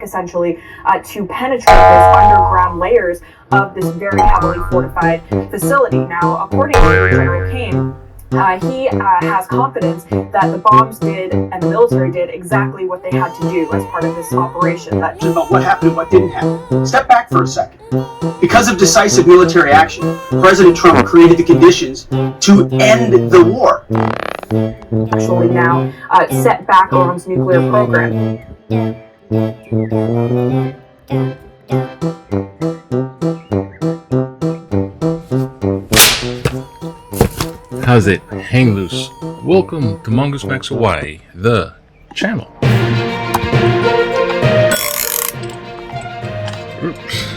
Essentially to penetrate those underground layers of this very heavily fortified facility. Now, according to General Kane, he has confidence that the bombs did and the military did exactly what they had to do as part of this operation. About what happened and what didn't happen. Step back for a second. Because of decisive military action, President Trump created the conditions to end the war. Actually now set back Iran's nuclear program. How's it? Hang loose. Welcome to Mongoose Max Hawaii, the channel. Oops.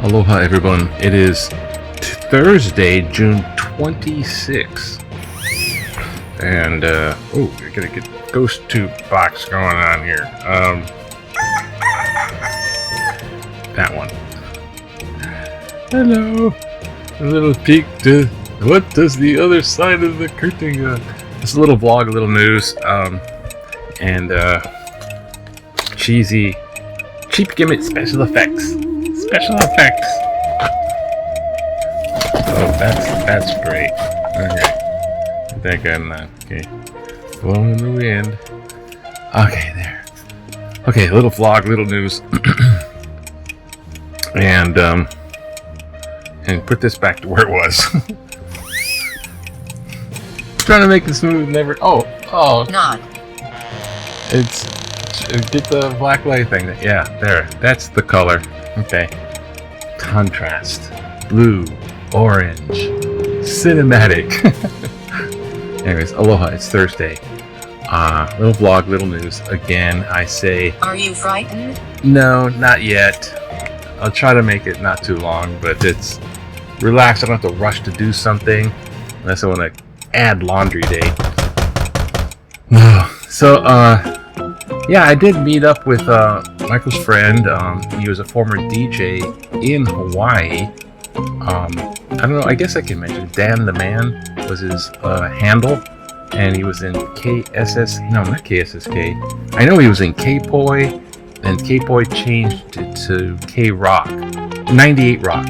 Aloha everyone. It is Thursday, June 26th. And oh, I gotta get ghost tube box going on here. That one. Hello. A little peek to what does the other side of the curtain go. It's a little vlog, a little news, and cheesy, cheap gimmick special effects. Special effects. Oh, that's great. Okay. I think I'm not. Okay. Blowing in the wind. Okay, there. Okay, little vlog, little news. And put this back to where it was. Trying to make this move never. Oh. Not. It's get the black light thing. Yeah, there. That's the color. Okay. Contrast. Blue, orange, cinematic. Anyways, aloha. It's Thursday. Little vlog, little news. Again, I say. Are you frightened? No, not yet. I'll try to make it not too long, but it's relaxed. I don't have to rush to do something unless I want to add laundry day. So, yeah, I did meet up with Michael's friend. He was a former DJ in Hawaii. I don't know, I guess I can mention Dan the Man was his handle, and he was in not KSSK. I know he was in K-Poi, and K-Poi changed it to K-Rock, 98 Rock.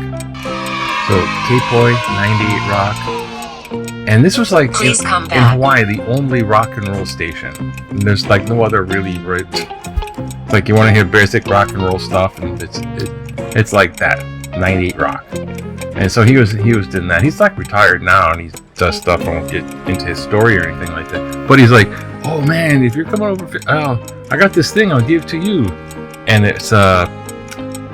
So K-Poi, 98 Rock. And this was like in Hawaii, the only rock and roll station. And there's like no other really rich. It's like you want to hear basic rock and roll stuff, and it's like that, 98 Rock. And so he was doing that. He's like retired now, and he does stuff. I won't get into his story or anything like that. But he's like, oh man, if you're coming over, I got this thing, I'll give to you. And it's a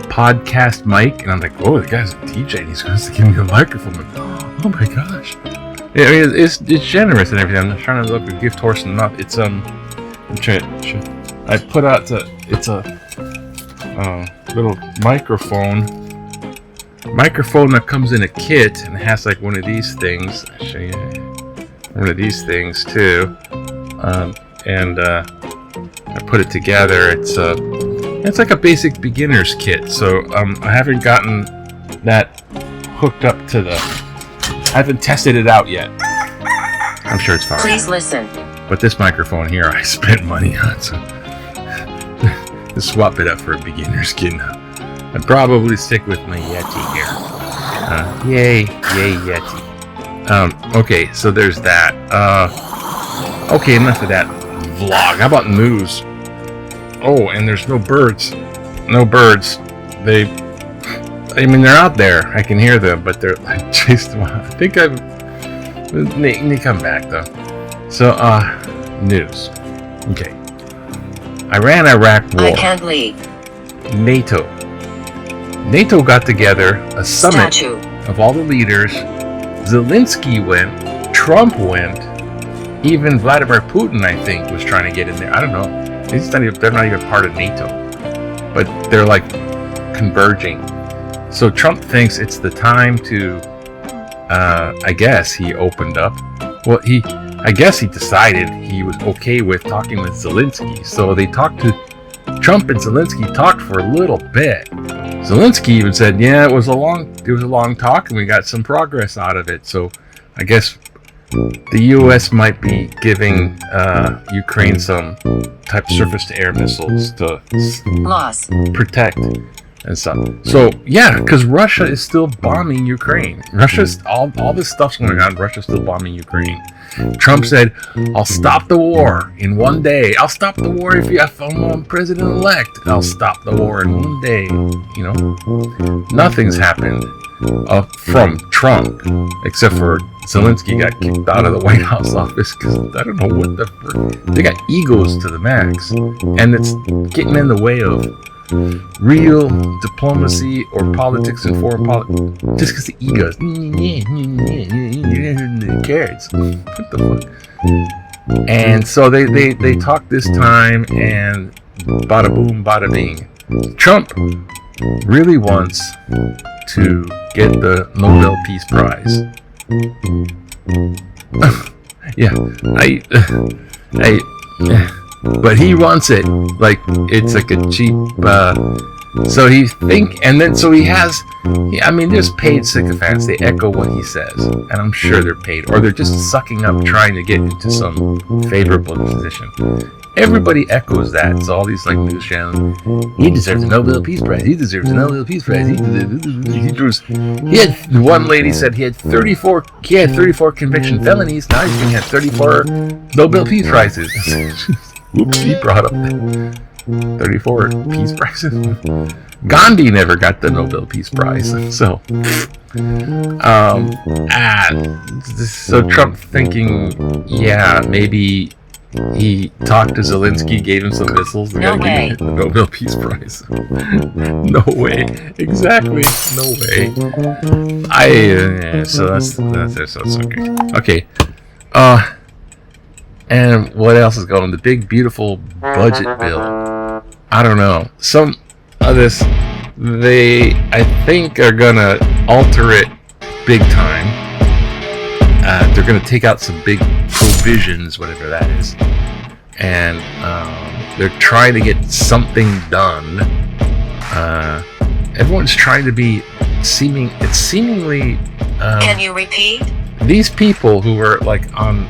podcast mic, and I'm like, oh, the guy's a DJ, and he's going to give me a microphone. I'm like, oh my gosh. Yeah, I mean, it's generous and everything. I'm trying to look a gift horse and not. It's I'm trying to. I put out it's a little microphone that comes in a kit, and it has like one of these things. I'll show you one of these things too. And I put it together. It's like a basic beginner's kit. So I haven't gotten that hooked up to the. I haven't tested it out yet. I'm sure it's fine. Please listen. But this microphone here, I spent money on, so just swap it up for a beginner's kit now. I'd probably stick with my Yeti here. Yay Yeti. Okay, so there's that. Okay, enough of that vlog. How about news? Oh, and there's no birds. No birds. I mean, they're out there. I can hear them, but they're like chased them. I think they come back though. So, news. Okay. Iran-Iraq war. I can't leave. NATO got together a summit of all the leaders. Zelensky went. Trump went. Even Vladimir Putin, I think, was trying to get in there. I don't know. They're not even part of NATO, but they're like converging. So Trump thinks it's the time to, I guess he opened up. Well, I guess he decided he was okay with talking with Zelensky. So they talked to, Trump and Zelensky talked for a little bit. Zelensky even said, yeah, it was a long talk and we got some progress out of it. So I guess the U.S. might be giving Ukraine some type of surface-to-air missiles to Loss. protect and stuff. So yeah, because Russia is still bombing Ukraine. Russia's all this stuff's going on. Russia's still bombing Ukraine. Trump said, "I'll stop the war in one day. I'll stop the war if I'm president-elect. I'll stop the war in one day." You know, nothing's happened from Trump except for Zelensky got kicked out of the White House office because I don't know what the frick. They got egos to the max, and it's getting in the way of real diplomacy or politics and foreign politics just because the egos. Who cares? What the fuck? And so they talked this time, and bada boom, bada bing. Trump really wants to get the Nobel Peace Prize. Yeah, but he wants it like it's like a cheap. So he has. I mean, there's paid sycophants. They echo what he says, and I'm sure they're paid, or they're just sucking up, trying to get into some favorable position. Everybody echoes that. So all these like news channels, he deserves a Nobel Peace Prize. He deserves a Nobel Peace Prize. He had one lady said he had 34 conviction felonies. Now he's going to have 34 Nobel Peace Prizes. Oops, he brought up 34 Peace Prizes. Gandhi never got the Nobel Peace Prize. So Trump thinking, yeah, maybe he talked to Zelensky, gave him some missiles. No way. Give him the Nobel Peace Prize. No way. Exactly. No way. So that's okay. Okay. And what else is going on? The big, beautiful budget bill. I don't know. Some of this, I think, are gonna alter it big time. They're gonna take out some big provisions, whatever that is, and they're trying to get something done. Everyone's trying to be seemingly. Can you repeat? These people who are like on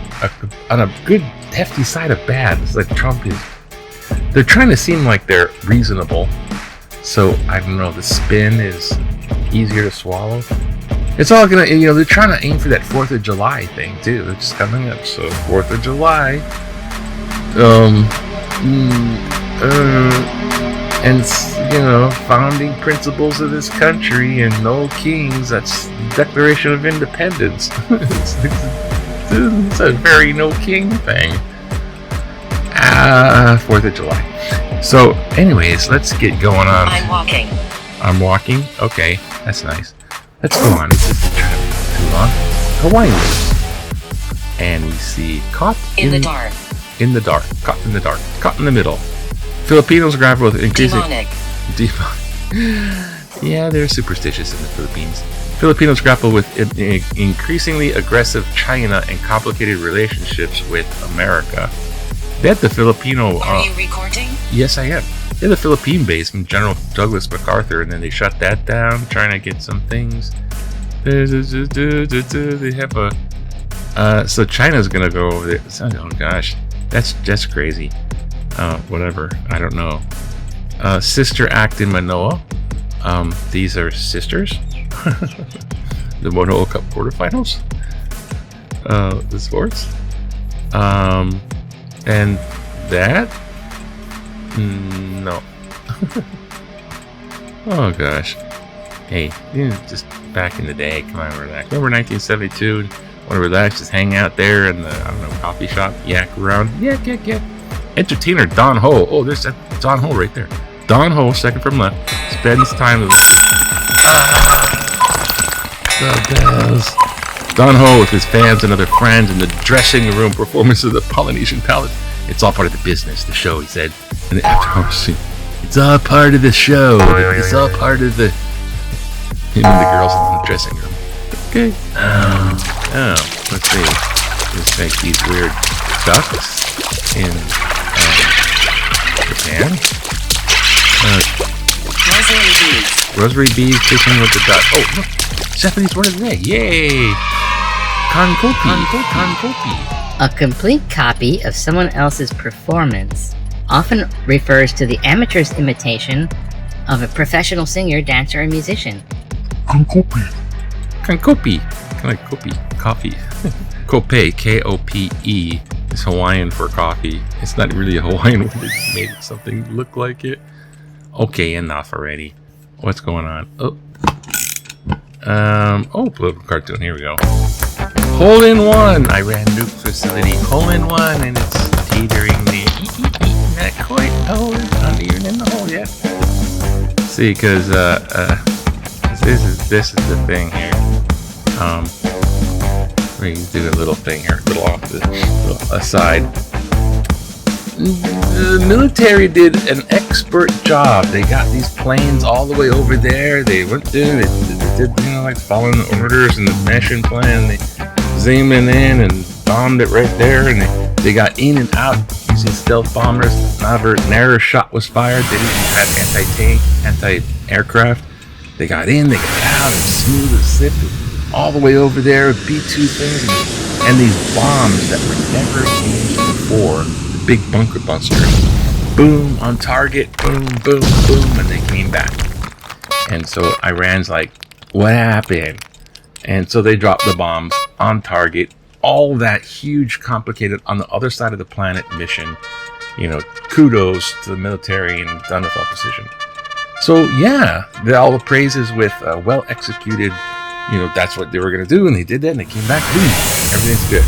a good hefty side of bad, it's like Trump is. They're trying to seem like they're reasonable. So I don't know. The spin is easier to swallow. It's all gonna, they're trying to aim for that 4th of July thing too. It's coming up, so 4th of July. And founding principles of this country and no kings. That's Declaration of Independence. It's a very no king thing. 4th of July. So, anyways, let's get going on. I'm walking. Okay, that's nice. Let's go on. This isn't too long. Hawaii news. And we see caught in the dark. In the dark. Caught in the dark. Caught in the middle. Filipinos grapple with increasing... Demonic. Yeah, they're superstitious in the Philippines. Filipinos grapple with increasingly aggressive China and complicated relationships with America. They had the Filipino... Are you recording? Yes, I am. They had the Philippine base from General Douglas MacArthur, and then they shut that down, trying to get some things. They have a... so China's gonna go over there. Oh gosh, that's crazy. Whatever, I don't know. Sister Act in Manoa. These are sisters. The Manoa Cup quarterfinals. The sports. And that? No. Oh gosh. Hey, just back in the day, come on, relax. Remember 1972? Want to relax, just hang out there in the, coffee shop, yak around. Yeah. Entertainer Don Ho. Oh, there's that Don Ho right there. Don Ho, second from left, spends time with the bells. Don Ho with his fans and other friends in the dressing room performance of the Polynesian Palace. It's all part of the business, the show, he said. And the after-hours scene. It's all part of the show. It's all part of the... Him and the girls in the dressing room. Okay. Let's see. Let's make these weird ducks in Japan. Rosary bees fishing with the duck. Oh, look. Japanese word of the day. Yay! Kankopi. A complete copy of someone else's performance often refers to the amateur's imitation of a professional singer, dancer, or musician. Kankopi. Kind of like kopi. Coffee. Kope. K-O-P-E. Is Hawaiian for coffee. It's not really a Hawaiian word. They made something look like it. Okay, enough already. What's going on? Political cartoon. Here we go. Hole in one. Iran nuke facility. Hole in one, and it's teetering the. Not quite. Oh, it's not even in the hole yet. See, because this is the thing here. We can do a little thing here, little aside. The military did an expert job. They got these planes all the way over there. They went there. They did, like following the orders and the mission plan. They zoomed in and bombed it right there. And they got in and out using stealth bombers. Not a narrow shot was fired. They didn't have anti-tank, anti-aircraft. They got in, they got out, and smooth as zip all the way over there. B-2 things and these bombs that were never used before. Big bunker busters. Boom, on target, boom, boom, boom, and they came back. And so Iran's like, what happened? And so they dropped the bombs on target. All that huge, complicated, on the other side of the planet mission. Kudos to the military and done with all precision. So yeah, all the praises with well executed, that's what they were going to do, and they did that, and they came back, boom, everything's good.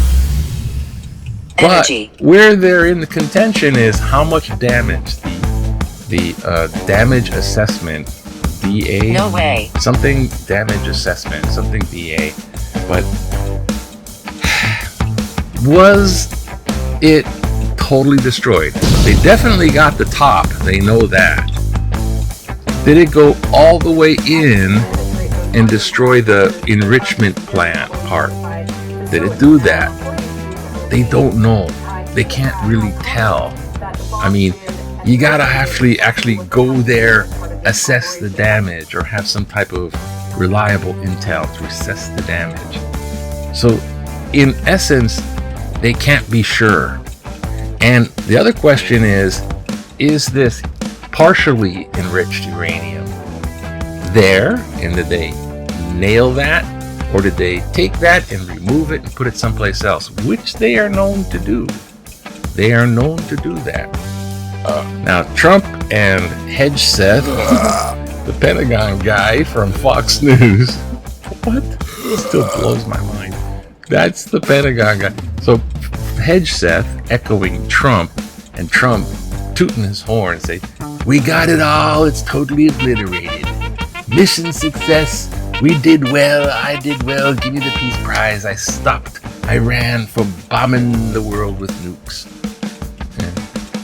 Energy. But where they're in the contention is how much damage the damage assessment BA. No way. Something damage assessment, something BA. But was it totally destroyed? They definitely got the top. They know that. Did it go all the way in and destroy the enrichment plant part? Did it do that? They don't know. They can't really tell. I mean, you gotta actually go there, assess the damage, or have some type of reliable intel to assess the damage. So, in essence, they can't be sure. And the other question is this partially enriched uranium there, and did they nail that? Or did they take that and remove it and put it someplace else? Which they are known to do. They are known to do that. Now, Trump and Hedgeseth, the Pentagon guy from Fox News, what? It still blows my mind. That's the Pentagon guy. So, Hedgeseth echoing Trump, and Trump tooting his horn and say, "We got it all. It's totally obliterated. Mission success. We did well. I did well. Give me the Peace Prize. I stopped Iran from bombing the world with nukes.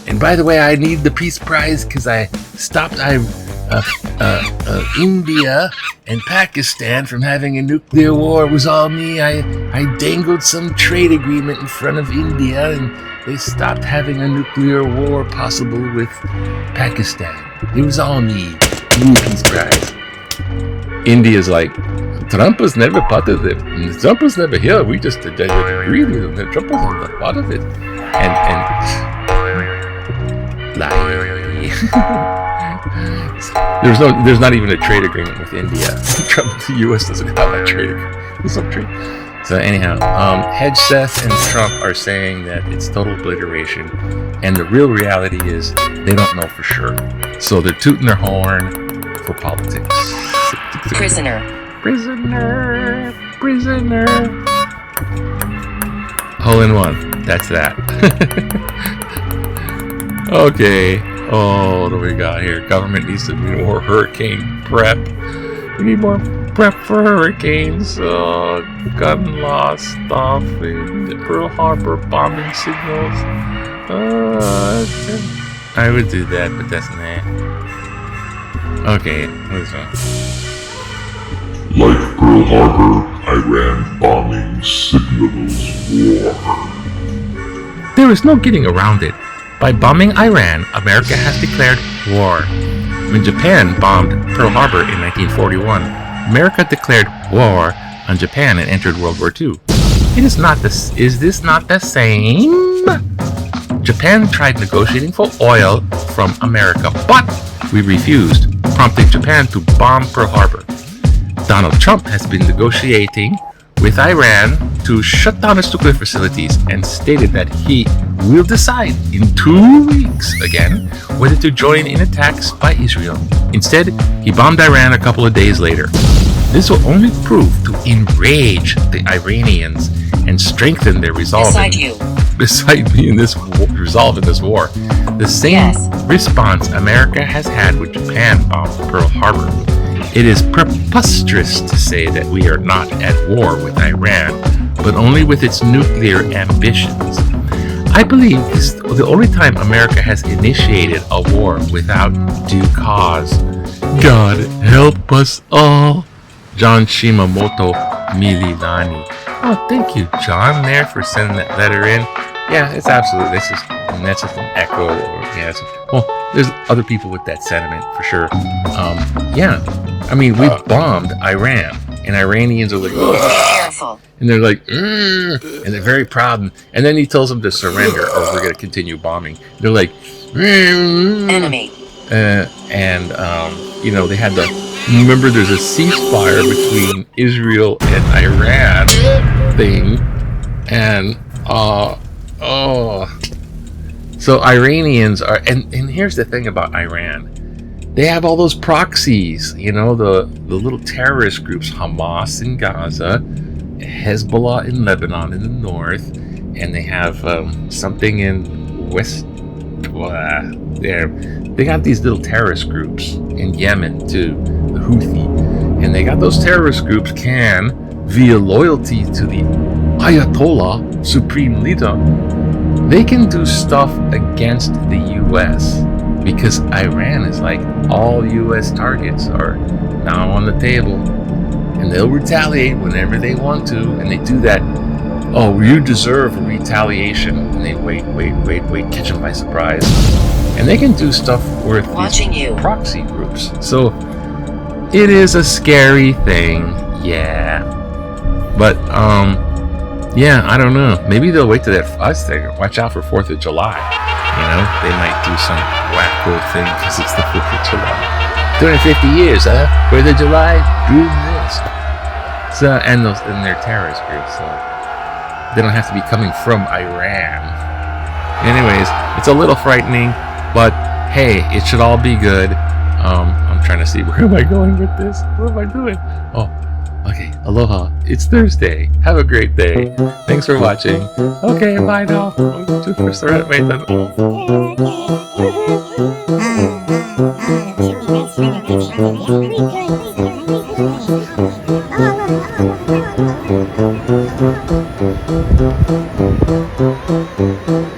And by the way, I need the Peace Prize because I stopped India and Pakistan from having a nuclear war. It was all me. I dangled some trade agreement in front of India and they stopped having a nuclear war possible with Pakistan. It was all me. Give me the Peace Prize." India's like, Trump was never part of it. Trump was never here. We just agreed with him that Trump was not part of it. And lie. There's not even a trade agreement with India. Trump, the U.S. doesn't have a trade agreement. There's no trade. So anyhow, Hedgeseth and Trump are saying that it's total obliteration, and the real reality is they don't know for sure. So they're tooting their horn for politics. Prisoner. Hole in one. That's that. Okay. Oh, what do we got here? Government needs to do more hurricane prep. We need more prep for hurricanes. Gun loss stuff. And Pearl Harbor bombing signals. I would do that, but that's not. Okay, what's that? Like Pearl Harbor, Iran bombing signals war. There is no getting around it. By bombing Iran, America has declared war. When Japan bombed Pearl Harbor in 1941, America declared war on Japan and entered World War II. Is this not the same? Japan tried negotiating for oil from America, but we refused, prompting Japan to bomb Pearl Harbor. Donald Trump has been negotiating with Iran to shut down its nuclear facilities and stated that he will decide in 2 weeks again whether to join in attacks by Israel. Instead, he bombed Iran a couple of days later. This will only prove to enrage the Iranians and strengthen their resolve. Beside me in this resolve in this war. The same response America has had with Japan bombed Pearl Harbor. It is preposterous to say that we are not at war with Iran, but only with its nuclear ambitions. I believe this is the only time America has initiated a war without due cause. God help us all. John Shimamoto Mililani. Oh, thank you, John, there for sending that letter in. Yeah, it's absolutely. That's just an echo. Well, there's other people with that sentiment for sure. Yeah, I mean, we bombed Iran, and Iranians are like, Careful. And they're like, and they're very proud. And then he tells them to surrender, or we're going to continue bombing. They're like, Enemy. You know, they had the. Remember, there's a ceasefire between Israel and Iran thing, and so Iranians are, and here's the thing about Iran, they have all those proxies, you know, the little terrorist groups, Hamas in Gaza, Hezbollah in Lebanon in the north, and they have something in West. They got these little terrorist groups in Yemen too, the Houthi, and they got those terrorist groups via loyalty to the Ayatollah supreme leader, they can do stuff against the U.S. because Iran is like, all U.S. targets are now on the table, and they'll retaliate whenever they want to, and they do that. Oh, you deserve a retaliation, and they wait, catch them by surprise, and they can do stuff with these proxy groups. So it is a scary thing, yeah. But yeah, I don't know. Maybe they'll wait to that. I was thinking, watch out for 4th of July. You know, they might do some wacko thing because it's the 4th of July. 250 years, huh? 4th of July, do this. So, and their terrorist groups, so they don't have to be coming from Iran. Anyways, it's a little frightening, but hey, it should all be good. I'm trying to see, where am I going with this? What am I doing? Oh, okay. Aloha. It's Thursday. Have a great day. Thanks for watching. Okay, bye now. Wait,